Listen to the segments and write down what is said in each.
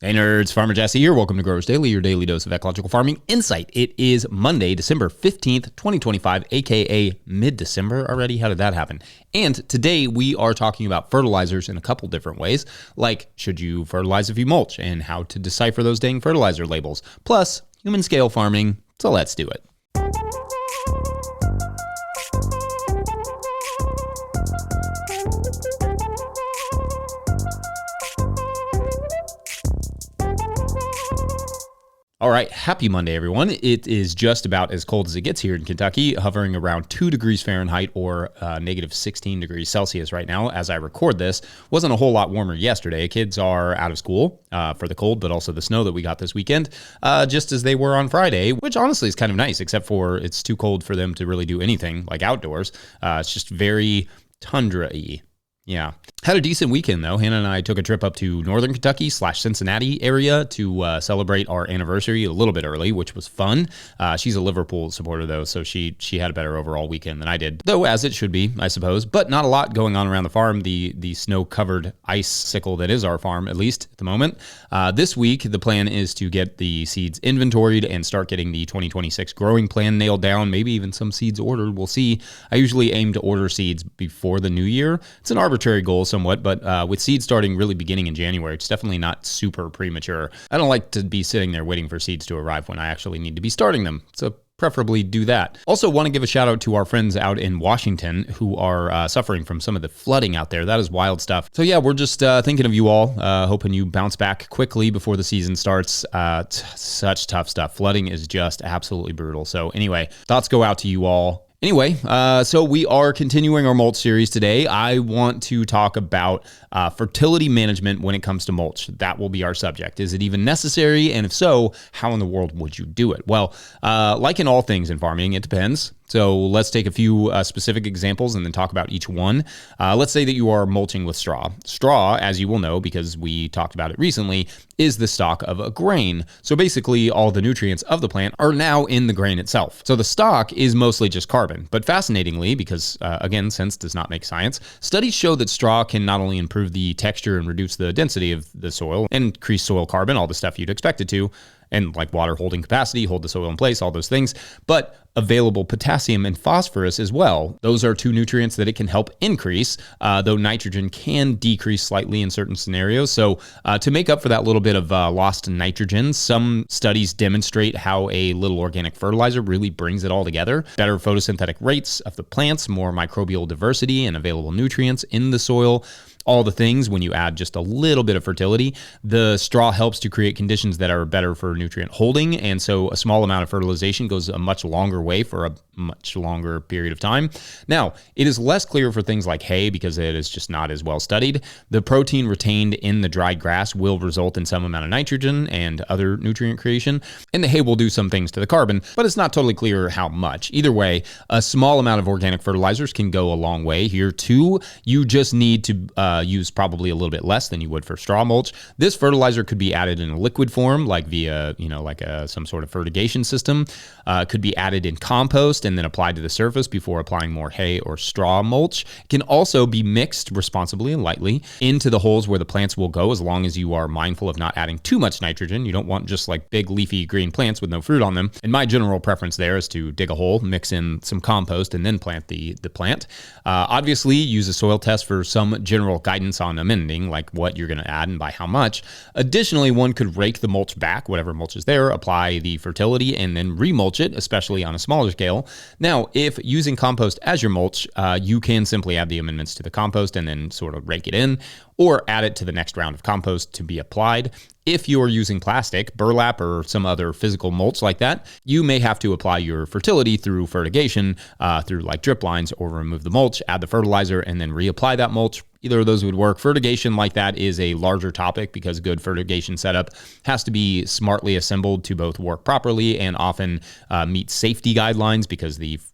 Hey nerds, Farmer Jesse here. Welcome to Growers Daily, your daily dose of ecological farming insight. It is Monday, December 15th, 2025, aka mid-December already. How did that happen? And today we are talking about fertilizers in a couple different ways, like should you fertilize if you mulch and how to decipher those dang fertilizer labels, plus human scale farming. So let's do it. All right, happy Monday, everyone. It is just about as cold as it gets here in Kentucky, hovering around 2 degrees Fahrenheit or negative 16 degrees Celsius right now as I record this. Wasn't a whole lot warmer yesterday. Kids are out of school for the cold, but also the snow that we got this weekend, just as they were on Friday, which honestly is kind of nice, except for it's too cold for them to really do anything like outdoors. It's just very tundra-y. Yeah. Had a decent weekend, though. Hannah and I took a trip up to northern Kentucky / Cincinnati area to celebrate our anniversary a little bit early, which was fun. She's a Liverpool supporter, though, so she had a better overall weekend than I did, though as it should be, I suppose. But not a lot going on around the farm, the snow-covered icicle that is our farm, at least at the moment. This week, the plan is to get the seeds inventoried and start getting the 2026 growing plan nailed down, maybe even some seeds ordered. We'll see. I usually aim to order seeds before the new year. It's an arbitrary goal somewhat, but with seeds starting really beginning in January, it's definitely not super premature. I don't like to be sitting there waiting for seeds to arrive when I actually need to be starting them. So preferably do that. Also want to give a shout out to our friends out in Washington who are suffering from some of the flooding out there. That is wild stuff. So yeah, we're just thinking of you all, hoping you bounce back quickly before the season starts. Such tough stuff. Flooding is just absolutely brutal. So anyway, thoughts go out to you all. Anyway, so we are continuing our mulch series today. I want to talk about fertility management when it comes to mulch. That will be our subject. Is it even necessary? And if so, how in the world would you do it? Well, like in all things in farming, it depends. So let's take a few specific examples and then talk about each one. Let's say that you are mulching with straw. Straw, as you will know, because we talked about it recently, is the stalk of a grain. So basically all the nutrients of the plant are now in the grain itself. So the stalk is mostly just carbon. But fascinatingly, because again, sense does not make science, studies show that straw can not only improve the texture and reduce the density of the soil, increase soil carbon, all the stuff you'd expect it to, and like water holding capacity, hold the soil in place, all those things, but available potassium and phosphorus as well. Those are two nutrients that it can help increase, though nitrogen can decrease slightly in certain scenarios. So to make up for that little bit of lost nitrogen, some studies demonstrate how a little organic fertilizer really brings it all together. Better photosynthetic rates of the plants, more microbial diversity and available nutrients in the soil. All the things when you add just a little bit of fertility. The straw helps to create conditions that are better for nutrient holding, and so a small amount of fertilization goes a much longer way for a much longer period of time. Now, it is less clear for things like hay because it is just not as well studied. The protein retained in the dried grass will result in some amount of nitrogen and other nutrient creation, and the hay will do some things to the carbon, but it's not totally clear how much. Either way, a small amount of organic fertilizers can go a long way here too. You just need to use probably a little bit less than you would for straw mulch. This fertilizer could be added in a liquid form, like via, some sort of fertigation system. Could be added in compost and then applied to the surface before applying more hay or straw mulch. It can also be mixed responsibly and lightly into the holes where the plants will go, as long as you are mindful of not adding too much nitrogen. You don't want just like big leafy green plants with no fruit on them. And my general preference there is to dig a hole, mix in some compost, and then plant the plant. Obviously, use a soil test for some general guidance on amending, like what you're going to add and by how much. Additionally, one could rake the mulch back, whatever mulch is there, apply the fertility, and then remulch it, especially on a smaller scale. Now, if using compost as your mulch, you can simply add the amendments to the compost and then sort of rake it in, or add it to the next round of compost to be applied. If you're using plastic, burlap, or some other physical mulch like that, you may have to apply your fertility through fertigation, through like drip lines, or remove the mulch, add the fertilizer, and then reapply that mulch. Either of those would work. Fertigation like that is a larger topic because good fertigation setup has to be smartly assembled to both work properly and often meet safety guidelines, because if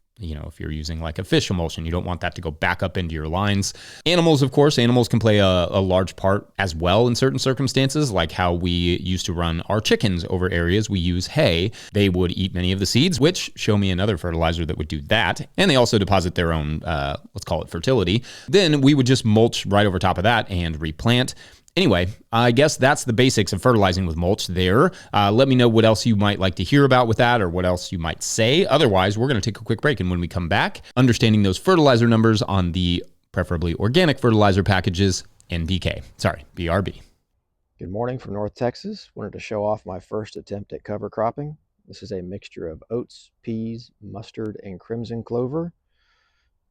you're using like a fish emulsion, you don't want that to go back up into your lines. Animals, of course, can play a large part as well in certain circumstances, like how we used to run our chickens over areas we use hay. They would eat many of the seeds, which show me another fertilizer that would do that. And they also deposit their own, let's call it fertility. Then we would just mulch right over top of that and replant. Anyway, I guess that's the basics of fertilizing with mulch there. Let me know what else you might like to hear about with that or what else you might say. Otherwise, we're going to take a quick break. And when we come back, understanding those fertilizer numbers on the preferably organic fertilizer packages, NPK. Sorry, BRB. Good morning from North Texas. Wanted to show off my first attempt at cover cropping. This is a mixture of oats, peas, mustard, and crimson clover.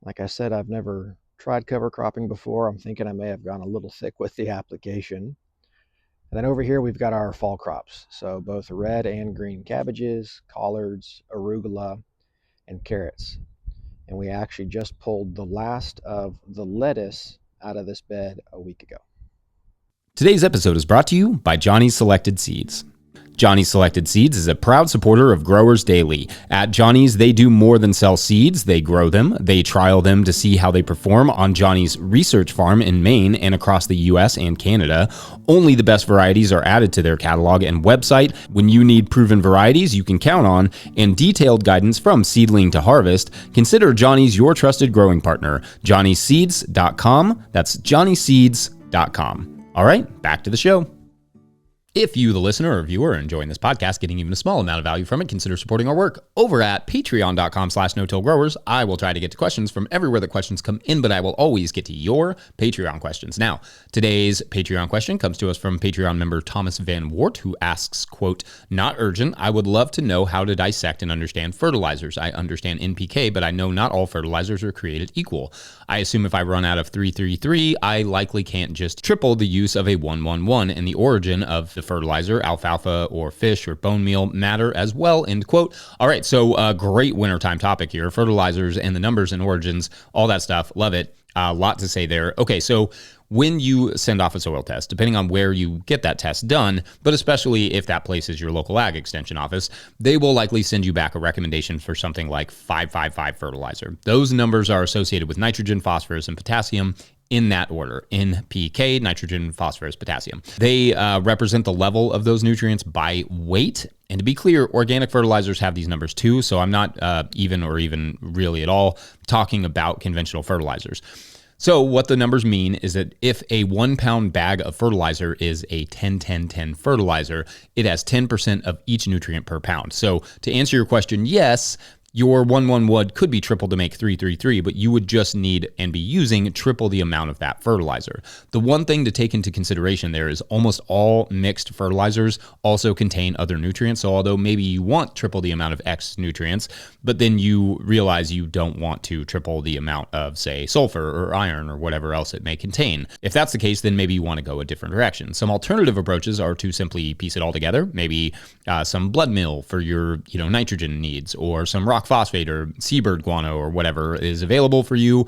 Like I said, I've never tried cover cropping before. I'm thinking I may have gone a little thick with the application. And then over here, we've got our fall crops. So both red and green cabbages, collards, arugula, and carrots. And we actually just pulled the last of the lettuce out of this bed a week ago. Today's episode is brought to you by Johnny's Selected Seeds. Johnny's Selected Seeds is a proud supporter of Growers Daily. At Johnny's, they do more than sell seeds. They grow them. They trial them to see how they perform on Johnny's research farm in Maine and across the U.S. and Canada. Only the best varieties are added to their catalog and website. When you need proven varieties you can count on and detailed guidance from seedling to harvest, consider Johnny's your trusted growing partner. JohnnySeeds.com. That's JohnnySeeds.com. All right, back to the show. If you, the listener or viewer, are enjoying this podcast, getting even a small amount of value from it, consider supporting our work over at patreon.com/no-till-growers. I will try to get to questions from everywhere that questions come in, but I will always get to your Patreon questions. Now, today's Patreon question comes to us from Patreon member Thomas Van Wart, who asks, quote, "Not urgent. I would love to know how to dissect and understand fertilizers. I understand NPK, but I know not all fertilizers are created equal. I assume if I run out of 333, I likely can't just triple the use of a 111, and the origin of the fertilizer, alfalfa or fish or bone meal, matter as well," end quote. All right, so a great wintertime topic here. Fertilizers and the numbers and origins, all that stuff. Love it. A lot to say there. Okay, so when you send off a soil test, depending on where you get that test done, but especially if that place is your local ag extension office, they will likely send you back a recommendation for something like 555 fertilizer. Those numbers are associated with nitrogen, phosphorus, and potassium in that order. NPK, nitrogen, phosphorus, potassium. They represent the level of those nutrients by weight. And to be clear, organic fertilizers have these numbers too, so I'm not even really at all talking about conventional fertilizers. So what the numbers mean is that if a 1 pound bag of fertilizer is a 10-10-10 fertilizer, it has 10% of each nutrient per pound. So to answer your question, yes, your 1-1 wood could be tripled to make 3-3-3, but you would just need and be using triple the amount of that fertilizer. The one thing to take into consideration there is almost all mixed fertilizers also contain other nutrients. So although maybe you want triple the amount of X nutrients, but then you realize you don't want to triple the amount of, say, sulfur or iron or whatever else it may contain. If that's the case, then maybe you want to go a different direction. Some alternative approaches are to simply piece it all together. Maybe some blood meal for your nitrogen needs, or some rock phosphate or seabird guano or whatever is available for you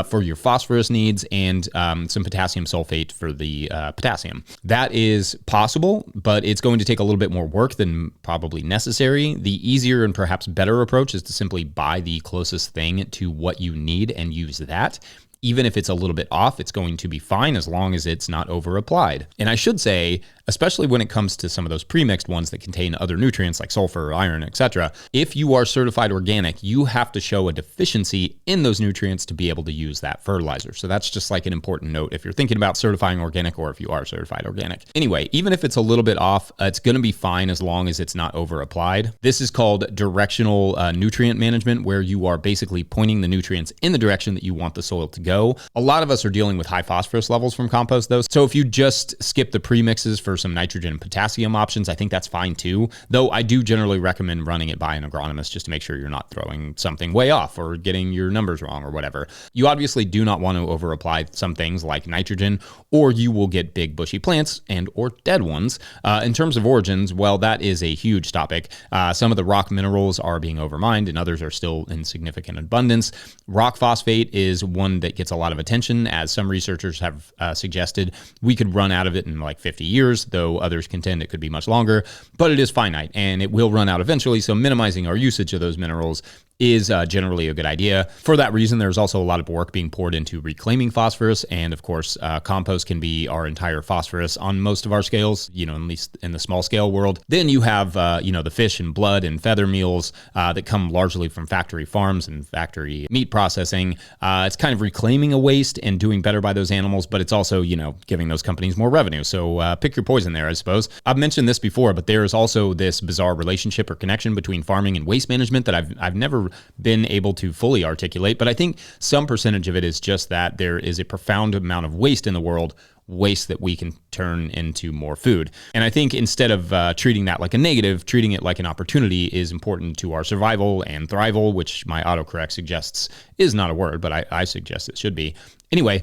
for your phosphorus needs, and some potassium sulfate for the potassium. That is possible, but it's going to take a little bit more work than probably necessary. The easier and perhaps better approach is to simply buy the closest thing to what you need and use that. Even if it's a little bit off, it's going to be fine as long as it's not over applied. And I should say, especially when it comes to some of those premixed ones that contain other nutrients like sulfur, iron, etc., if you are certified organic, you have to show a deficiency in those nutrients to be able to use that fertilizer. So that's just like an important note if you're thinking about certifying organic or if you are certified organic. Anyway, even if it's a little bit off, it's going to be fine as long as it's not over applied. This is called directional nutrient management, where you are basically pointing the nutrients in the direction that you want the soil to go. A lot of us are dealing with high phosphorus levels from compost though. So if you just skip the premixes for some nitrogen and potassium options, I think that's fine too. Though I do generally recommend running it by an agronomist just to make sure you're not throwing something way off or getting your numbers wrong or whatever. You obviously do not want to over apply some things like nitrogen, or you will get big bushy plants and or dead ones. In terms of origins, well, that is a huge topic. Some of the rock minerals are being overmined and others are still in significant abundance. Rock phosphate is one that gets a lot of attention, as some researchers have suggested we could run out of it in like 50 years, though others contend it could be much longer, but it is finite and it will run out eventually. So minimizing our usage of those minerals is generally a good idea. For that reason, there's also a lot of work being poured into reclaiming phosphorus. And of course, compost can be our entire phosphorus on most of our scales, at least in the small scale world. Then you have, the fish and blood and feather meals that come largely from factory farms and factory meat processing. It's kind of reclaiming a waste and doing better by those animals, but it's also, giving those companies more revenue. So pick your poison there, I suppose. I've mentioned this before, but there is also this bizarre relationship or connection between farming and waste management that I've never been able to fully articulate, but I think some percentage of it is just that there is a profound amount of waste in the world, waste that we can turn into more food. And I think instead of treating that like a negative, treating it like an opportunity is important to our survival and thrival, which my autocorrect suggests is not a word, but I suggest it should be. Anyway,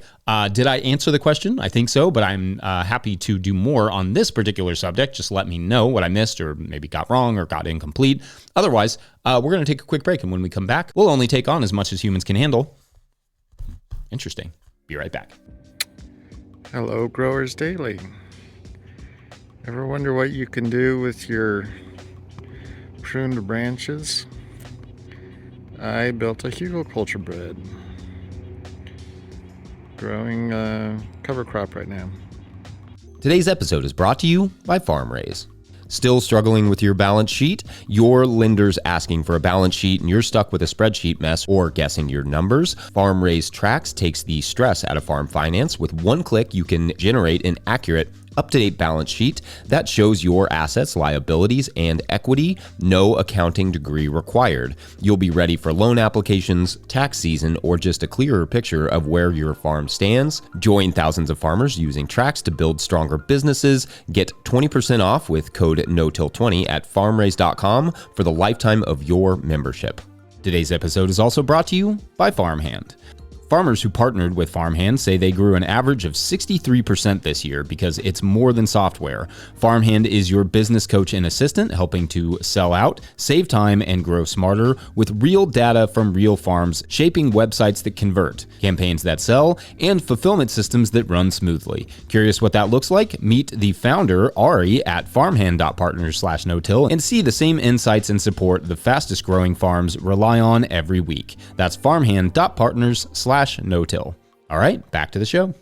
did I answer the question? I think so, but I'm happy to do more on this particular subject. Just let me know what I missed or maybe got wrong or got incomplete. Otherwise, we're going to take a quick break, and when we come back, we'll only take on as much as humans can handle. Interesting. Be right back. Hello, Growers Daily. Ever wonder what you can do with your pruned branches? I built a hugelkultur bed. Growing cover crop right now. Today's episode is brought to you by FarmRaise. Still struggling with your balance sheet? Your lender's asking for a balance sheet and you're stuck with a spreadsheet mess or guessing your numbers? FarmRaise Tracks takes the stress out of farm finance. With one click, you can generate an accurate, up-to-date balance sheet that shows your assets, liabilities, and equity. No accounting degree required. You'll be ready for loan applications, tax season, or just a clearer picture of where your farm stands. Join thousands of farmers using Tracks to build stronger businesses. Get 20% off with code NOTIL20 at farmraise.com for the lifetime of your membership. Today's episode is also brought to you by Farmhand. Farmers who partnered with Farmhand say they grew an average of 63% this year because it's more than software. Farmhand is your business coach and assistant, helping to sell out, save time, and grow smarter with real data from real farms, shaping websites that convert, campaigns that sell, and fulfillment systems that run smoothly. Curious what that looks like? Meet the founder, Ari, at farmhand.partners/no-till and see the same insights and support the fastest growing farms rely on every week. That's farmhand.partners/no-till. All right, back to the show.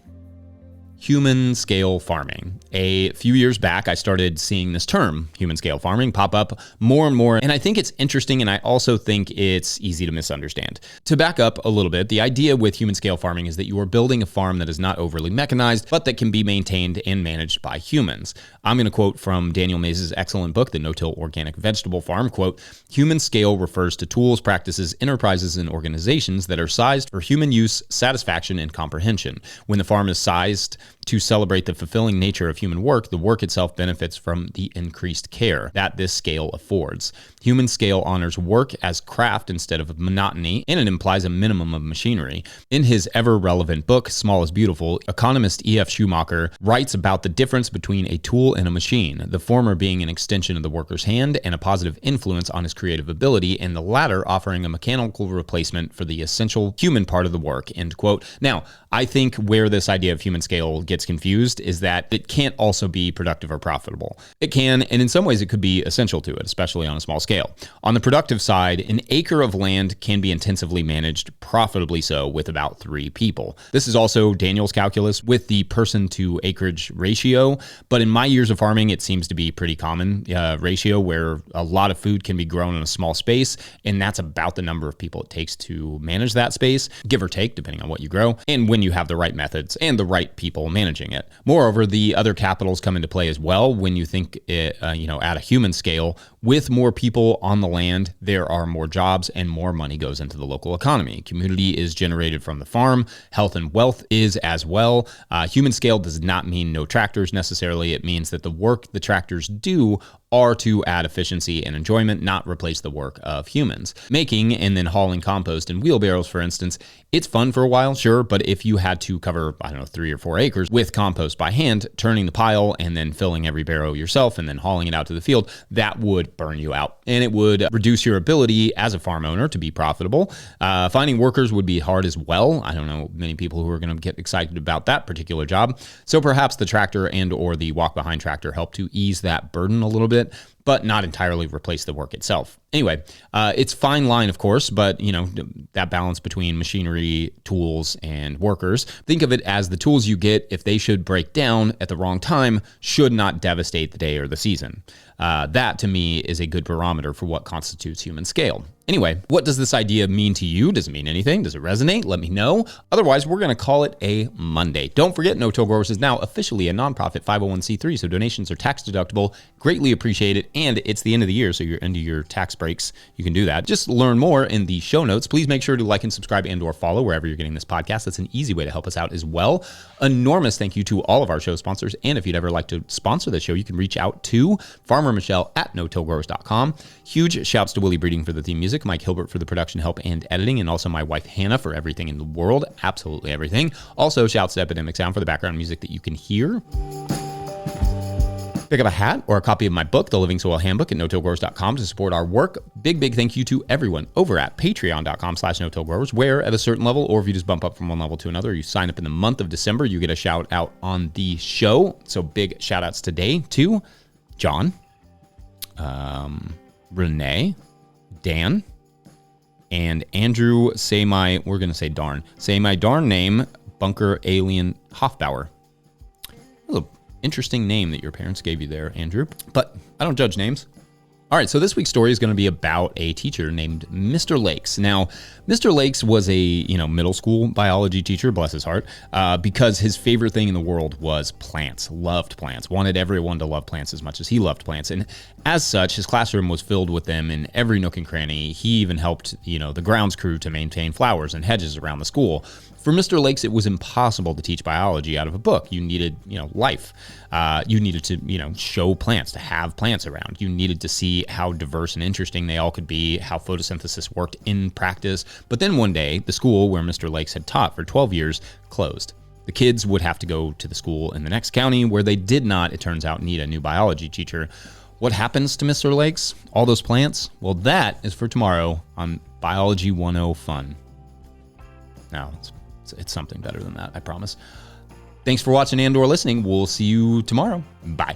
Human scale farming. A few years back, I started seeing this term, human scale farming, pop up more and more. And I think it's interesting, and I also think it's easy to misunderstand. To back up a little bit, the idea with human scale farming is that you are building a farm that is not overly mechanized, but that can be maintained and managed by humans. I'm going to quote from Daniel Mays' excellent book, The No-Till Organic Vegetable Farm, quote, "Human scale refers to tools, practices, enterprises, and organizations that are sized for human use, satisfaction, and comprehension. When the farm is sized to celebrate the fulfilling nature of human work, the work itself benefits from the increased care that this scale affords. Human scale honors work as craft instead of monotony, and it implies a minimum of machinery." In his ever-relevant book, Small is Beautiful, economist E.F. Schumacher writes about the difference between a tool and a machine, the former being an extension of the worker's hand and a positive influence on his creative ability, and the latter offering a mechanical replacement for the essential human part of the work, end quote. Now, I think where this idea of human scale gets confused is that it can't also be productive or profitable. It can, and in some ways it could be essential to it, especially on a small scale. On the productive side, an acre of land can be intensively managed, profitably so, with about 3 people. This is also Daniel's calculus with the person to acreage ratio, but in my years of farming, it seems to be pretty common ratio where a lot of food can be grown in a small space, and that's about the number of people it takes to manage that space, give or take, depending on what you grow, and when you have the right methods and the right people managing it. Moreover, the other capitals come into play as well when you think at a human scale. With more people on the land, there are more jobs and more money goes into the local economy. Community is generated from the farm. Health and wealth is as well. Human scale does not mean no tractors necessarily. It means that the work the tractors do are to add efficiency and enjoyment, not replace the work of humans. Making and then hauling compost in wheelbarrows, for instance, it's fun for a while, sure, but if you had to cover, 3 or 4 acres with compost by hand, turning the pile and then filling every barrow yourself and then hauling it out to the field, that would burn you out. And it would reduce your ability as a farm owner to be profitable. Finding workers would be hard as well. I don't know many people who are going to get excited about that particular job. So perhaps the tractor and or the walk-behind tractor help to ease that burden a little bit. but not entirely replace the work itself. Anyway, it's fine line, of course, but that balance between machinery, tools, and workers. Think of it as the tools you get, if they should break down at the wrong time, should not devastate the day or the season. That, to me, is a good barometer for what constitutes human scale. Anyway, what does this idea mean to you? Does it mean anything? Does it resonate? Let me know. Otherwise, we're going to call it a Monday. Don't forget, No Till Growers is now officially a nonprofit 501c3, so donations are tax deductible. Greatly appreciate it, and it's the end of the year, so you're into your tax breaks. You can do that. Just learn more in the show notes. Please make sure to like and subscribe and/or follow wherever you're getting this podcast. That's an easy way to help us out as well. Enormous thank you to all of our show sponsors, and if you'd ever like to sponsor the show, you can reach out to Farmer Michelle at notillgrowers.com. Huge shouts to Willie Breeding for the theme music, Mike Hilbert for the production help and editing, and also my wife Hannah for everything in the world, absolutely everything. Also, shouts to Epidemic Sound for the background music that you can hear. Pick up a hat or a copy of my book, The Living Soil Handbook, at notillgrowers.com to support our work. Big thank you to everyone over at patreon.com/notillgrowers, where at a certain level, or if you just bump up from one level to another, you sign up in the month of December, you get a shout out on the show. So big shout outs today to John, Renee, Dan, and Andrew, say my darn name, Bunker Alien Hofbauer. That was an interesting name that your parents gave you there, Andrew, but I don't judge names. All right, so this week's story is going to be about a teacher named Mr. Lakes. Now, Mr. Lakes was a middle school biology teacher, bless his heart, because his favorite thing in the world was plants, loved plants, wanted everyone to love plants as much as he loved plants. And as such, his classroom was filled with them in every nook and cranny. He even helped, the grounds crew to maintain flowers and hedges around the school. For Mr. Lakes, it was impossible to teach biology out of a book. You needed, life. You needed to, show plants, to have plants around. You needed to see how diverse and interesting they all could be, how photosynthesis worked in practice. But then one day, the school where Mr. Lakes had taught for 12 years closed. The kids would have to go to the school in the next county where they did not, it turns out, need a new biology teacher. What happens to Mr. Lakes? All those plants? Well, that is for tomorrow on Biology 101 Fun. Now, it's something better than that, I promise. Thanks for watching and/or listening. We'll see you tomorrow. Bye.